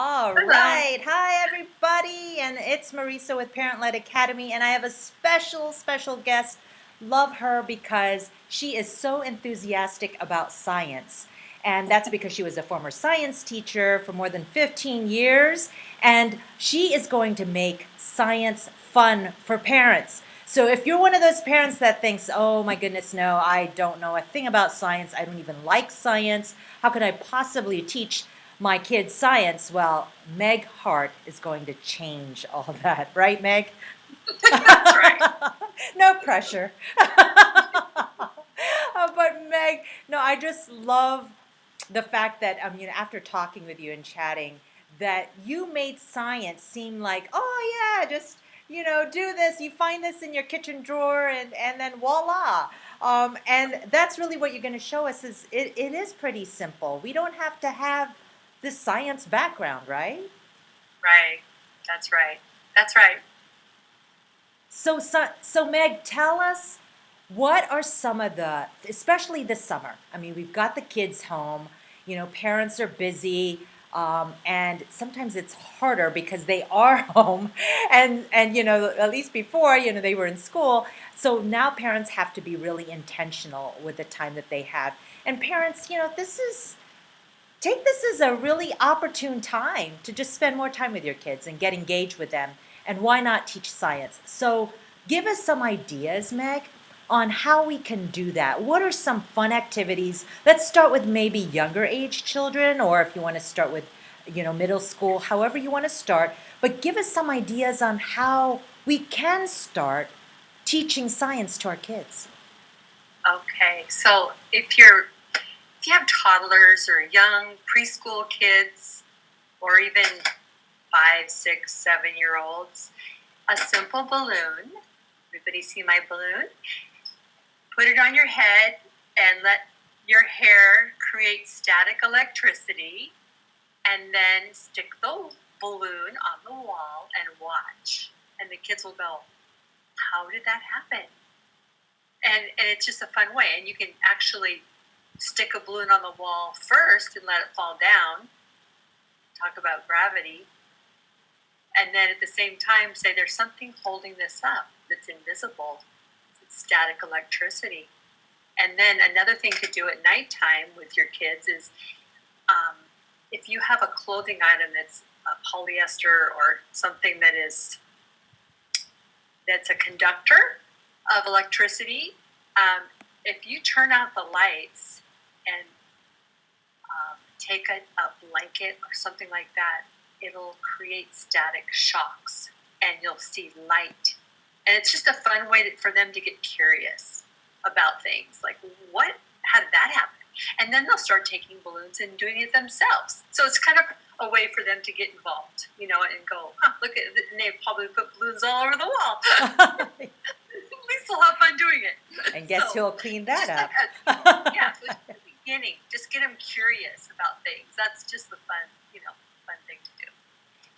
All Hello. right. Hi, everybody. And it's Marissa with Parent Led Academy. And I have a special guest. Love her because she is so enthusiastic about science. And that's because she was a former science teacher for more than 15 years. And she is going to make science fun for parents. So if you're one of those parents that thinks, oh my goodness, no, I don't know a thing about science, I don't even like science, how could I possibly teach my kids science? Well, Meg Hart is going to change all of that, right, Meg? That's right. No pressure. But Meg, no, I just love the fact that after talking with you and chatting, that you made science seem like, oh yeah, just do this. You find this in your kitchen drawer, and then voila. And that's really what you're going to show us. It is pretty simple. We don't have to have this science background, right? Right. That's right. That's right. So Meg, tell us, what are some of especially this summer? I mean, we've got the kids home, parents are busy, and sometimes it's harder because they are home, and at least before, they were in school. So now parents have to be really intentional with the time that they have. And parents, take this as a really opportune time to just spend more time with your kids and get engaged with them. And why not teach science? So, give us some ideas, Meg, on how we can do that. What are some fun activities? Let's start with maybe younger age children, or if you want to start with, middle school, however you want to start. But give us some ideas on how we can start teaching science to our kids. Okay. So if you have toddlers or young preschool kids or even 5, 6, 7 year olds, a simple balloon. Everybody see my balloon? Put it on your head and let your hair create static electricity, and then stick the balloon on the wall and watch. And the kids will go, how did that happen? And it's just a fun way. And you can actually stick a balloon on the wall first and let it fall down. Talk about gravity. And then at the same time say there's something holding this up that's invisible. It's static electricity. And then another thing to do at nighttime with your kids is if you have a clothing item that's polyester or something that's a conductor of electricity, if you turn out the lights and take a blanket or something like that, it'll create static shocks and you'll see light. And it's just a fun way for them to get curious about things. Like, how did that happen? And then they'll start taking balloons and doing it themselves. So it's kind of a way for them to get involved, and go, look at it. And they probably put balloons all over the wall. At least they'll have fun doing it. And guess who'll clean that up? Yeah, so it's the beginning. Just get them curious about things. That's just the fun thing to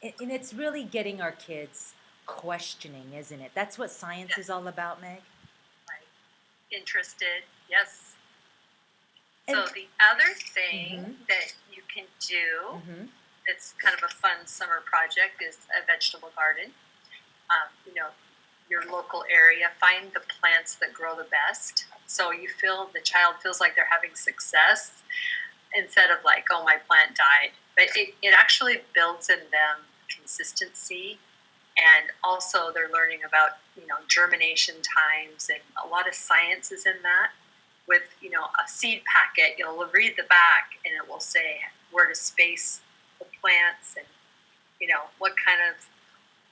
do. And it's really getting our kids questioning, isn't it? That's what science Yes, is all about, Meg. right. Interested, yes. So And the other thing mm-hmm, that you can do mm-hmm. that's kind of a fun summer project is a vegetable garden. Your local area, find the plants that grow the best. So the child feels like they're having success instead of like, oh, my plant died. But it actually builds in them consistency. And also they're learning about, germination times, and a lot of science is in that. With, a seed packet, you'll read the back and it will say where to space the plants and, what kind of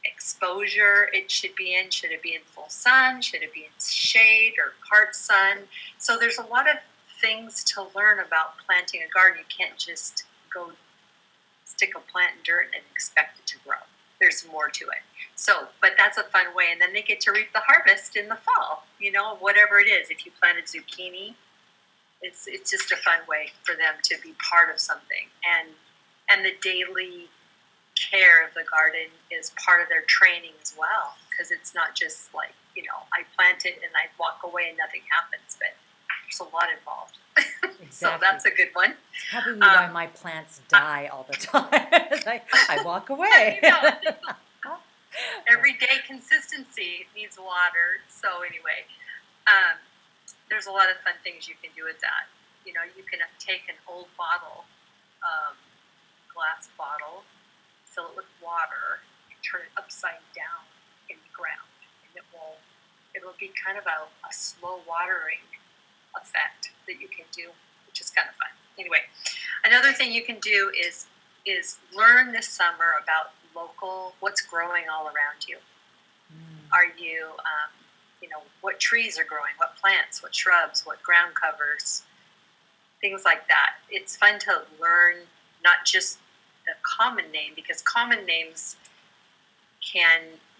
exposure it should be in. Should it be in full sun? Should it be in shade or part sun? So there's a lot of things to learn about planting a garden. You can't just go stick a plant in dirt and expect it to grow. There's more to it. So, but that's a fun way. And then they get to reap the harvest in the fall, whatever it is. If you planted zucchini, it's just a fun way for them to be part of something. And the daily care of the garden is part of their training as well, because it's not just like, I plant it and I walk away and nothing happens, but there's a lot involved. So exactly. that's a good one. It's probably why Um, my plants die all the time. I walk away. you know, every day consistency needs water. So anyway, um, there's a lot of fun things you can do with that. You know, you can take an old bottle, glass bottle, fill it with water, and turn it upside down in the ground, and it'll be kind of a slow watering effect that you can do, which is kind of fun. Anyway, another thing you can do is learn this summer about local what's growing all around you. Mm, Are you what trees are growing, what plants, what shrubs, what ground covers, things like that. It's fun to learn not just the common name, because common names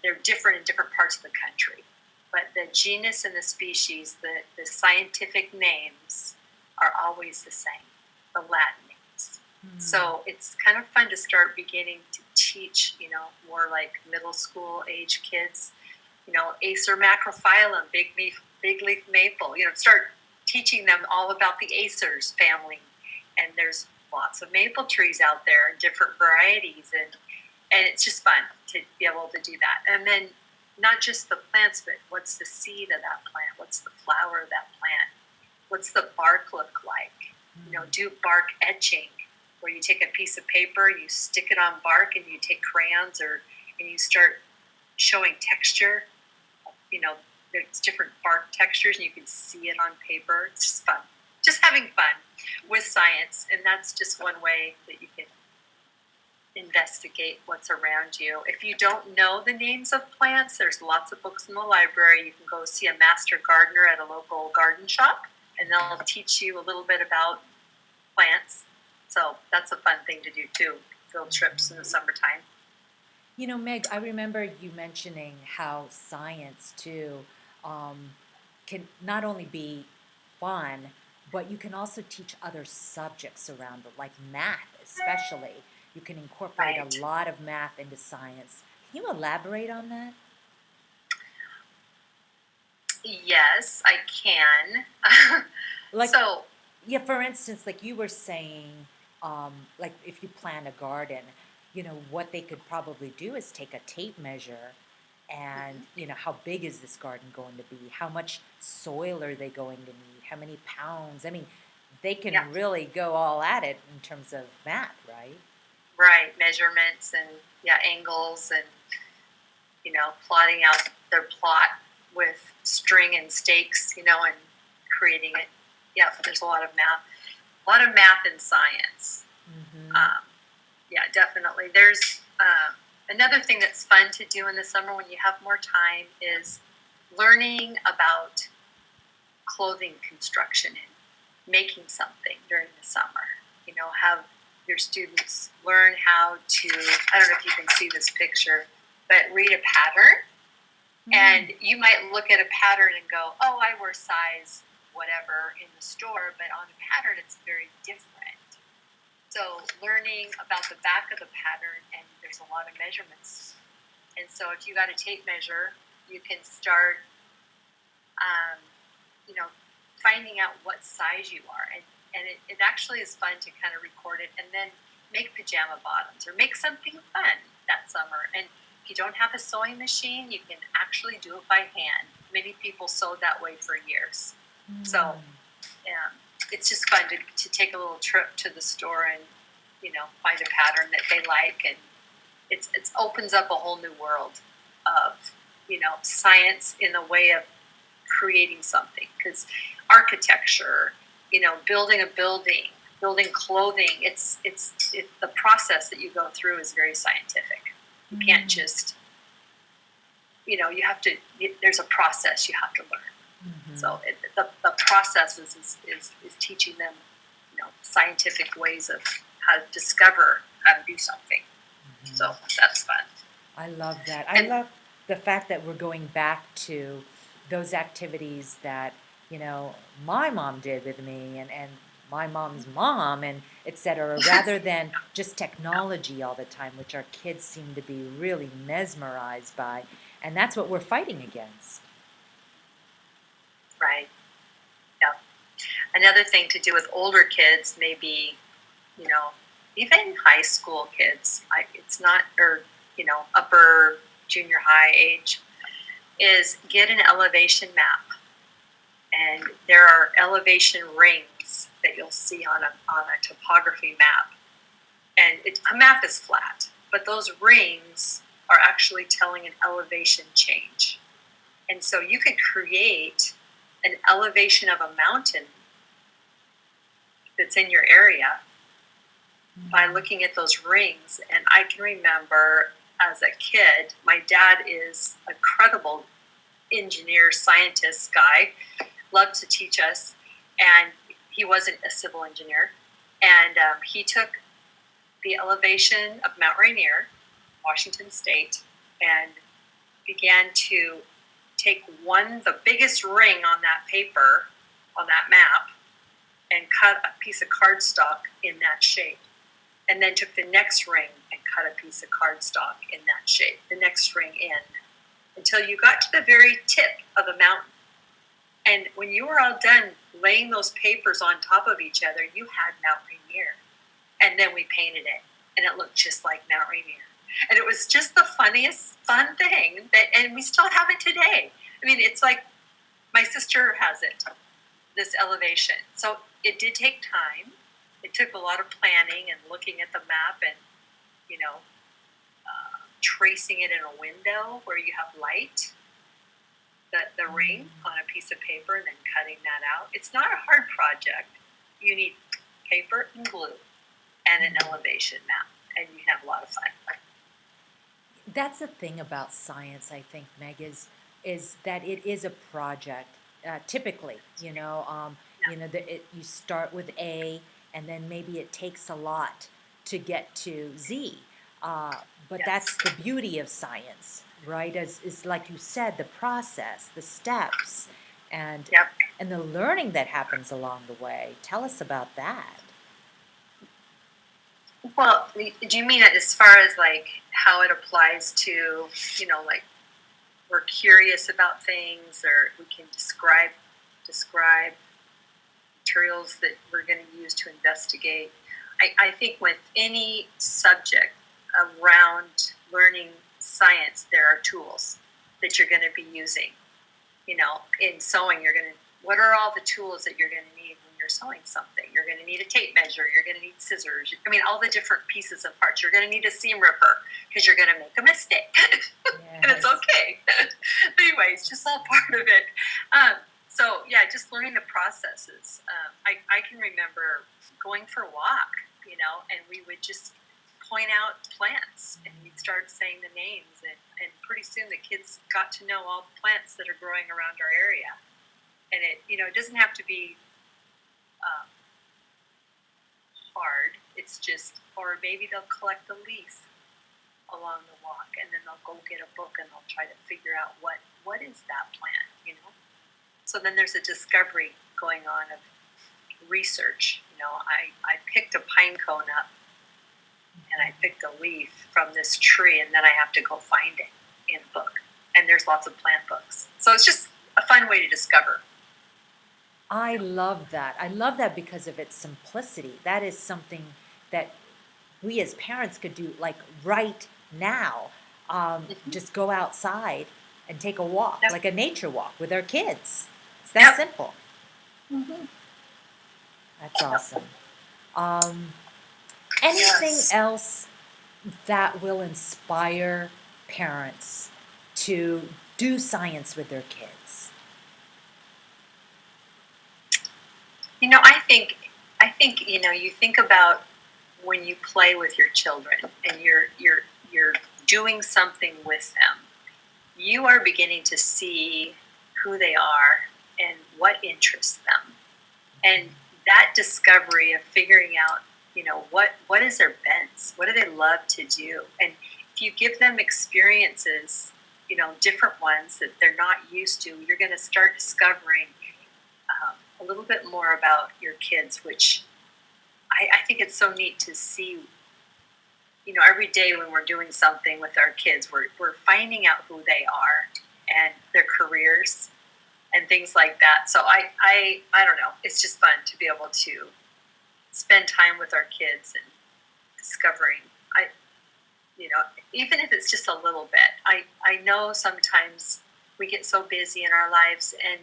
they're different in different parts of the country. But the genus and the species, the scientific names are always the same, the Latin names. mm. So it's kind of fun to start beginning to teach, more like middle school age kids, Acer macrophyllum, big leaf maple, start teaching them all about the Acers family. And there's lots of maple trees out there, different varieties, and it's just fun to be able to do that. And then not just the plants, but what's the seed of that plant? What's the flower of that plant? What's the bark look like? Do bark etching, where you take a piece of paper, you stick it on bark, and you take crayons, and you start showing texture. There's different bark textures, and you can see it on paper. It's just fun, just having fun with science, and that's just one way that you can investigate what's around you. If you don't know the names of plants, there's lots of books in the library. You can go see a master gardener at a local garden shop, and they'll teach you a little bit about plants. So that's a fun thing to do too, field trips in the summertime. Meg, I remember you mentioning how science too um, can not only be fun, but you can also teach other subjects around it, like math, especially. You can incorporate a Right. lot of math into science. Can you elaborate on that? Yes, I can. Like, So, yeah, for instance, like you were saying, like if you plant a garden, what they could probably do is take a tape measure and, how big is this garden going to be? How much soil are they going to need? How many pounds? I mean, they yeah, can really go all at it in terms of math, right? right, measurements and yeah, angles and plotting out their plot with string and stakes, and creating it. Yeah, there's a lot of math and science. Mm-hmm. Um, yeah, definitely. There's another thing that's fun to do in the summer when you have more time is learning about clothing construction and making something during the summer. Have your students learn how to, I don't know if you can see this picture, but read a pattern. Mm. And you might look at a pattern and go, oh, I wear size whatever in the store, but on a pattern it's very different. So learning about the back of the pattern, and there's a lot of measurements. And so if you got a tape measure, you can start, um, you know, finding out what size you are. And it actually is fun to kind of record it and then make pajama bottoms or make something fun that summer. And if you don't have a sewing machine, you can actually do it by hand. Many people sewed that way for years. So Mm. it's just fun to take a little trip to the store and find a pattern that they like, and it opens up a whole new world of science in the way of creating something, because architecture, building a building, building clothing, it's the process that you go through is very scientific. You can't Mm. just you have to, there's a process you have to learn. Mm-hmm. So the process is teaching them, scientific ways of how to discover how to do something. Mm-hmm. So that's fun. I love that. I And love the fact that we're going back to those activities that, my mom did with me and my mom's mom and et cetera, rather than just technology all the time, which our kids seem to be really mesmerized by. And that's what we're fighting against. right, yeah. Another thing to do with older kids, maybe, you know, even high school kids, it's not, or, upper junior high age, is get an elevation map. And there are elevation rings that you'll see on a topography map. And a map is flat, but those rings are actually telling an elevation change. And so you could create an elevation of a mountain that's in your area by looking at those rings. And I can remember as a kid, my dad is a credible engineer, scientist guy, loved to teach us. And he wasn't a civil engineer. And he took the elevation of Mount Rainier, Washington State, and began to take the biggest ring on that paper, on that map, and cut a piece of cardstock in that shape. And then took the next ring and cut a piece of cardstock in that shape, the next ring in, until you got to the very tip of the mountain. And when you were all done laying those papers on top of each other, you had Mount Rainier. And then we painted it, and it looked just like Mount Rainier. And it was just the funniest, fun thing, and we still have it today. I mean, it's like my sister has it, this elevation. So it did take time. It took a lot of planning and looking at the map and, tracing it in a window where you have light, the ring on a piece of paper, and then cutting that out. It's not a hard project. You need paper and glue and an elevation map, and you can have a lot of fun. That's the thing about science, I think, Meg, is that it is a project. Typically, you start with A, and then maybe it takes a lot to get to Z. But that's Yes. the beauty of science, right? Is like you said, the process, the steps, and Yep. and the learning that happens along the way. Tell us about that. Well, do you mean it as far as like how it applies to, like we're curious about things, or we can describe materials that we're going to use to investigate? I think with any subject around learning science, there are tools that you're going to be using. In sewing, what are all the tools that you're going to need when you're sewing something? You're going to need a tape measure. You're going to need scissors. I mean, all the different pieces and parts. You're going to need a seam ripper because you're going to make a mistake. And it's Yes. okay. Anyway, it's just all part of it. So, yeah, just learning the processes. I can remember going for a walk, and we would just point out plants, and we'd start saying the names, and pretty soon the kids got to know all the plants that are growing around our area. And it doesn't have to be hard. It's just, or maybe they'll collect a leaf along the walk, and then they'll go get a book, and they'll try to figure out what is that plant. So then there's a discovery going on of research. I picked a pine cone up, and I picked a leaf from this tree, and then I have to go find it in a book. And there's lots of plant books. So it's just a fun way to discover. I love that. I love that because of its simplicity. That is something that we as parents could do like right now. Mm-hmm. Just go outside and take a walk, Yep. like a nature walk with our kids. It's that Yep. simple. Mm-hmm. That's Yep. awesome. Um, Anything Yes. else that will inspire parents to do science with their kids? I think you think about when you play with your children and you're doing something with them. You are beginning to see who they are and what interests them. And that discovery of figuring out, what is their bents? What do they love to do? And if you give them experiences, different ones that they're not used to, you're going to start discovering a little bit more about your kids, which I think it's so neat to see. Every day when we're doing something with our kids, we're finding out who they are and their careers. and things like that. So I don't know. It's just fun to be able to spend time with our kids and discovering. I you know even if it's just a little bit. I know sometimes we get so busy in our lives, and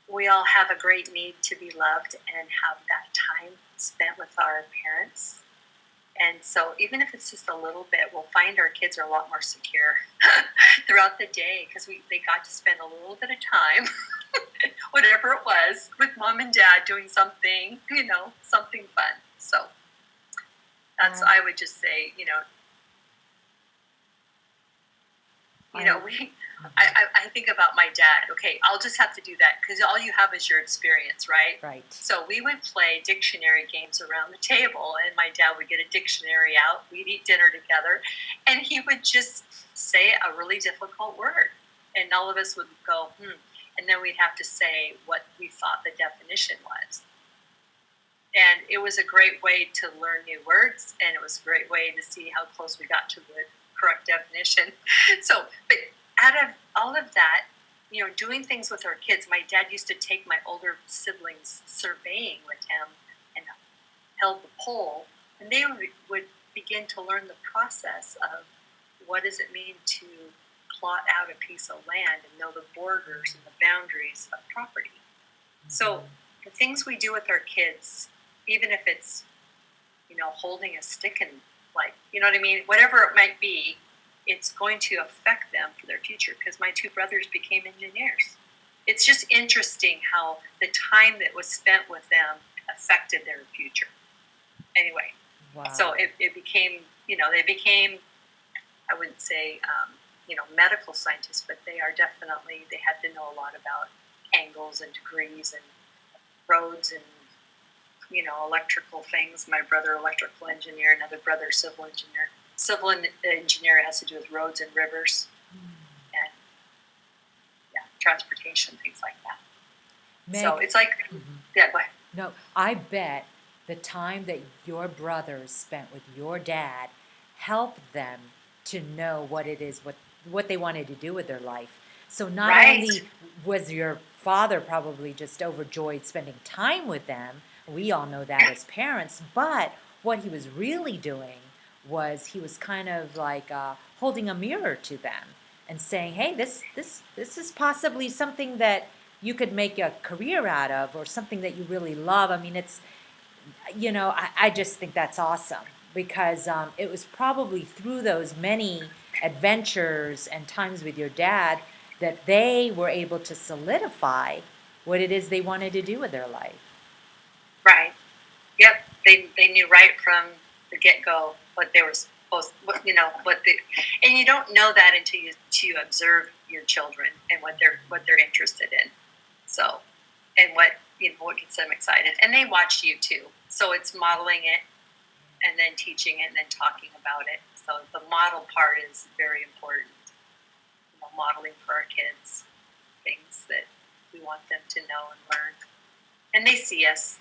we all have a great need to be loved and have that time spent with our parents. And so, even if it's just a little bit, we'll find our kids are a lot more secure throughout the day because they got to spend a little bit of time, whatever it was, with mom and dad doing something, something fun. So, I would just say, I, we. I think about my dad. Okay, I'll just have to do that because all you have is your experience, right? right. So we would play dictionary games around the table, and my dad would get a dictionary out. We'd eat dinner together, and he would just say a really difficult word, and all of us would go, and then we'd have to say what we thought the definition was. And it was a great way to learn new words, and it was a great way to see how close we got to the correct definition. So, but out of all of that, doing things with our kids, my dad used to take my older siblings surveying with him and held the pole, and they would begin to learn the process of what does it mean to plot out a piece of land and know the borders and the boundaries of property. So the things we do with our kids, even if it's, holding a stick and what I mean? Whatever it might be, it's going to affect them for their future because my two brothers became engineers. It's just interesting how the time that was spent with them affected their future. Anyway, Wow. So it became, they became, I wouldn't say, medical scientists, but they had to know a lot about angles and degrees and roads and, electrical things. My brother, electrical engineer, another brother, civil engineer. Civil engineer has to do with roads and rivers and transportation, things like that. Meg, so it's like, yeah, go ahead. No, I bet the time that your brothers spent with your dad helped them to know what it is, what they wanted to do with their life. So not Right. only was your father probably just overjoyed spending time with them, we all know that as parents, but what he was really doing was he was kind of like holding a mirror to them and saying, "Hey, this is possibly something that you could make a career out of, or something that you really love." I mean, it's I just think that's awesome because it was probably through those many adventures and times with your dad that they were able to solidify what it is they wanted to do with their life. Right. Yep. They knew right from the get go what they were supposed. And you don't know that until you observe your children and what they're interested in. So, and what gets them excited, and they watch you too. So it's modeling it, and then teaching it, and then talking about it. So the model part is very important. Modeling for our kids things that we want them to know and learn, and they see us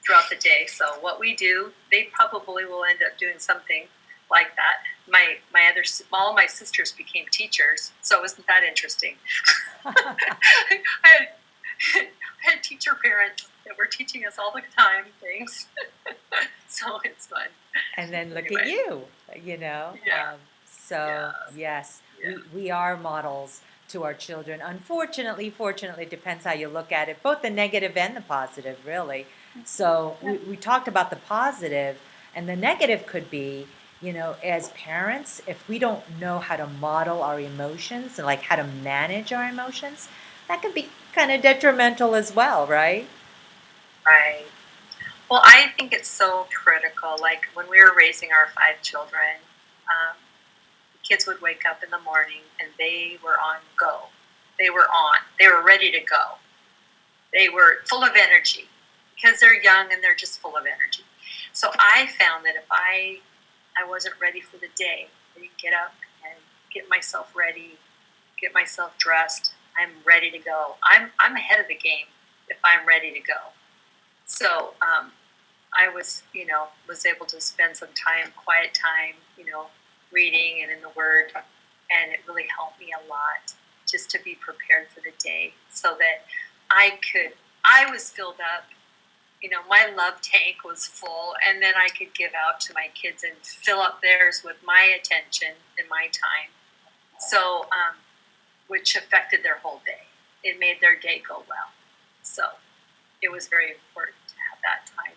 throughout the day. So what we do, they probably will end up doing something like that. All of my sisters became teachers, so isn't that interesting? I had teacher parents that were teaching us all the time things, so it's fun. And then look Anyway. at you, Yeah. Yes, Yeah. we are models to our children. Unfortunately, fortunately, it depends how you look at it, both the negative and the positive, really. So we talked about the positive, and the negative could be, as parents, if we don't know how to model our emotions and like how to manage our emotions, that could be kind of detrimental as well, right? Right. Well, I think it's so critical. Like when we were raising our 5 children, kids would wake up in the morning and they were on go. They were on. They were ready to go. They were full of energy because they're young and they're just full of energy. So I found that if I wasn't ready for the day, I didn't get up and get myself ready, get myself dressed. I'm ready to go. I'm ahead of the game if I'm ready to go. So I was able to spend some quiet time, reading and in the Word, and it really helped me a lot just to be prepared for the day so that I was filled up. My love tank was full, and then I could give out to my kids and fill up theirs with my attention and my time. So, which affected their whole day. It made their day go well. So, it was very important to have that time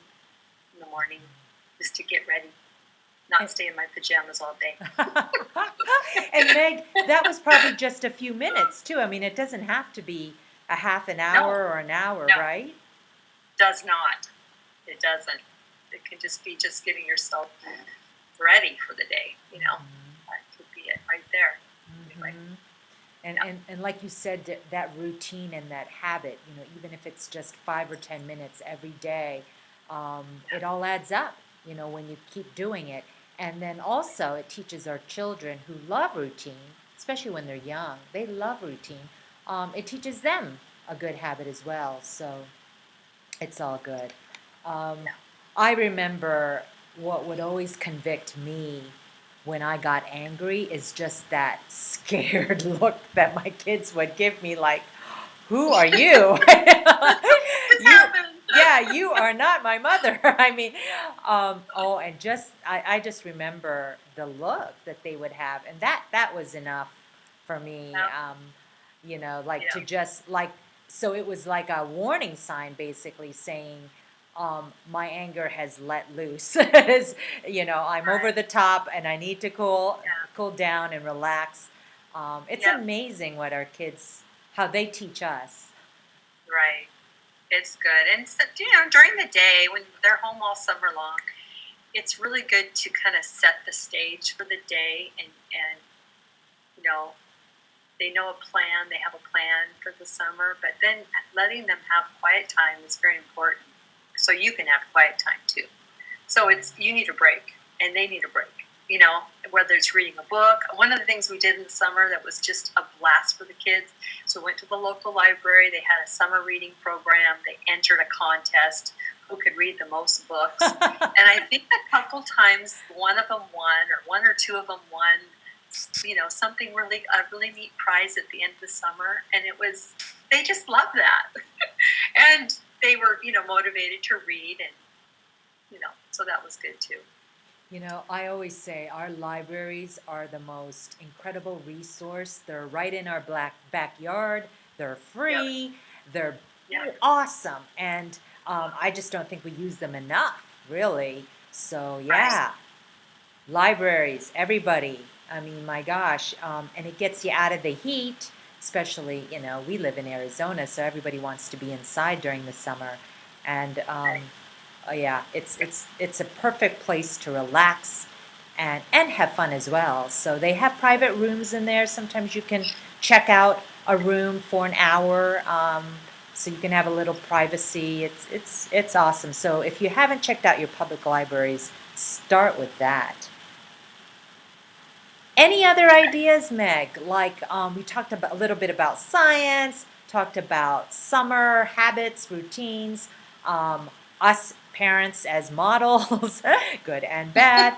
in the morning just to get ready, not stay in my pajamas all day. And Meg, that was probably just a few minutes too. I mean, it doesn't have to be a half an No, hour or an hour, no, right? does not. It doesn't. It can just be just getting yourself ready for the day. That could be it right there. Anyway, Mm-hmm. And, yeah, and like you said, that routine and that habit, even if it's just 5 or 10 minutes every day, yeah, it all adds up, when you keep doing it. And then also, it teaches our children who love routine, especially when they're young, they love routine. It teaches them a good habit as well. So it's all good. Um, yeah. I remember what would always convict me when I got angry is just that scared look that my kids would give me, like, who are you? This You, happened. yeah, you are not my mother. I mean, oh, and I just remember the look that they would have, and that was enough for me. Yeah, Like to yeah, just like, so it was like a warning sign, basically saying, my anger has let loose. I'm over right. the top, and I need to Yeah, cool down and relax. It's yep, amazing what our kids, how they teach us. right. It's good. And so, during the day when they're home all summer long, it's really good to kind of set the stage for the day, and you know they know a plan, they have a plan for the summer, but then letting them have quiet time is very important. So you can have quiet time too. So you need a break, and they need a break. Whether it's reading a book. One of the things we did in the summer that was just a blast for the kids. So we went to the local library. They had a summer reading program. They entered a contest who could read the most books. And I think a couple times one of them won, or one or two of them won. Something a really neat prize at the end of the summer, and they just loved that, and they were motivated to read, and so that was good too. I always say our libraries are the most incredible resource. They're right in our backyard. They're Yep. free. They're Yep. awesome. And I just don't think we use them enough, really. So, Right. yeah, libraries, everybody. I mean, my gosh. And it gets you out of the heat, especially, we live in Arizona, so everybody wants to be inside during the summer. And Right. oh yeah, it's a perfect place to relax and have fun as well. So they have private rooms in there. Sometimes you can check out a room for an hour, so you can have a little privacy. It's awesome. So if you haven't checked out your public libraries, start with that. Any other ideas, Meg? Like we talked about a little bit about science, talked about summer habits, routines, us parents as models, good and bad.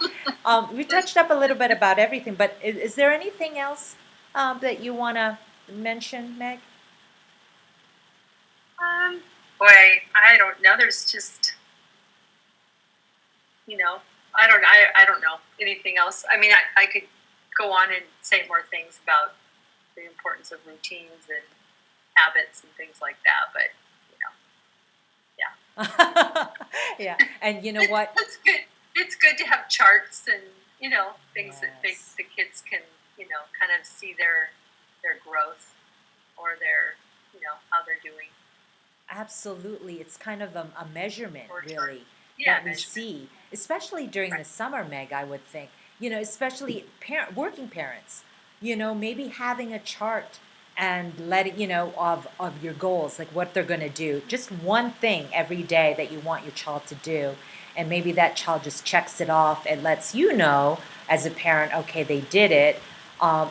We touched up a little bit about everything, but is there anything else that you want to mention, Meg? Um, Boy, I don't know. There's just you know, I don't know anything else. I mean, I could go on and say more things about the importance of routines and habits and things like that, but you know, yeah. Yeah, and you know what? It's good. It's good to have charts and things that Yes. the kids can kind of see their growth, or their how they're doing, Absolutely. It's kind of a measurement, or chart. really, Yeah, that we measurement. see, especially during Right. the summer, Meg, I would think. Especially working parents, maybe having a chart and letting, of your goals, like what they're going to do. Just one thing every day that you want your child to do. And maybe that child just checks it off. It lets you know as a parent, okay, they did it.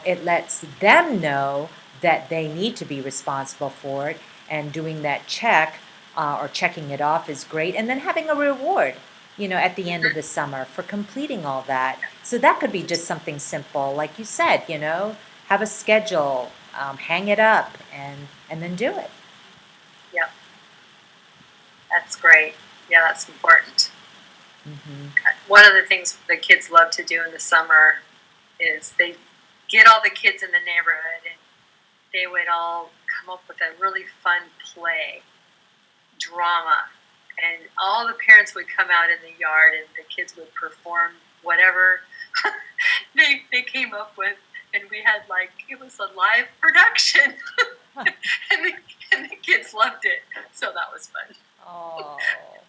It lets them know that they need to be responsible for it, and doing that check or checking it off is great. And then having a reward, at the end of Mm-hmm. the summer for completing all that. So that could be just something simple, like you said, have a schedule, hang it up, and then do it. Yep, that's great. Yeah, that's important. Hmm. One of the things the kids love to do in the summer is they get all the kids in the neighborhood and they would all come up with a really fun play drama, and all the parents would come out in the yard and the kids would perform whatever they came up with, and we had like it was a live production. And the kids loved it, so that was fun. Oh,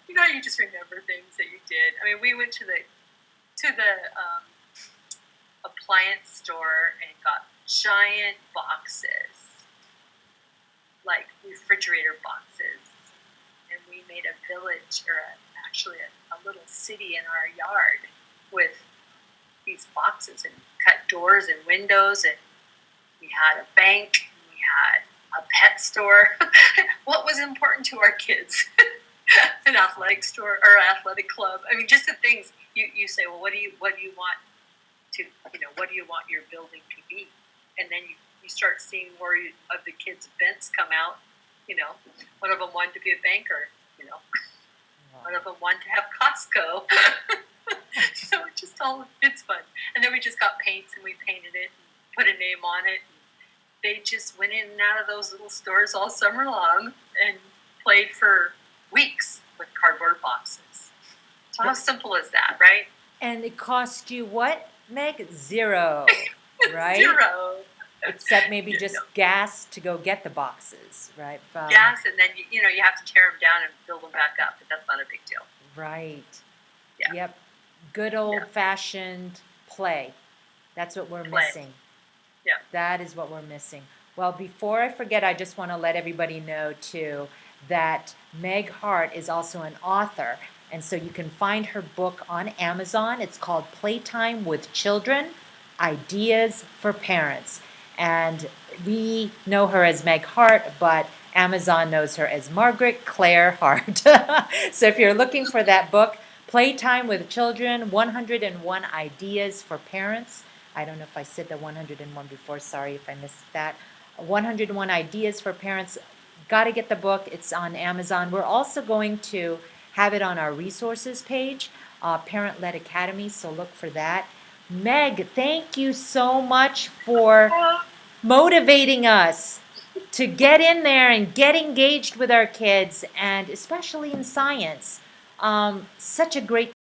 You know, you just remember things that you did. I mean, we went to the appliance store and got giant boxes, like refrigerator boxes, and we made a village, or actually a little city in our yard with these boxes, and cut doors and windows, and we had a bank, and we had a pet store. What was important to our kids? An athletic store or athletic club. I mean, just the things you say. Well, what do you want to, what do you want your building to be? And then you start seeing more of the kids' events come out. One of them wanted to be a banker. One of them wanted to have Costco. So it's fun. And then we just got paints and we painted it and put a name on it. They just went in and out of those little stores all summer long and played for weeks with cardboard boxes. So how simple is that, right? and it cost you what, Meg? Zero, right? Zero. Except maybe You just know, gas to go get the boxes, right? gas, and then you have to tear them down and build them back up, but that's not a big deal. Right. Yeah. Yep. Good old-fashioned play. That's what we're Play. missing. Yeah. That is what we're missing. Well, before I forget, I just want to let everybody know, too, that Meg Hart is also an author. And so you can find her book on Amazon. It's called Playtime with Children, Ideas for Parents. And we know her as Meg Hart, but Amazon knows her as Margaret Claire Hart. So if you're looking for that book, Playtime with Children, 101 Ideas for Parents. I don't know if I said the 101 before. Sorry if I missed that. 101 Ideas for Parents. Got to get the book. It's on Amazon. We're also going to have it on our resources page, Parent Led Academy, so look for that. Meg, thank you so much for motivating us to get in there and get engaged with our kids, and especially in science. Such a great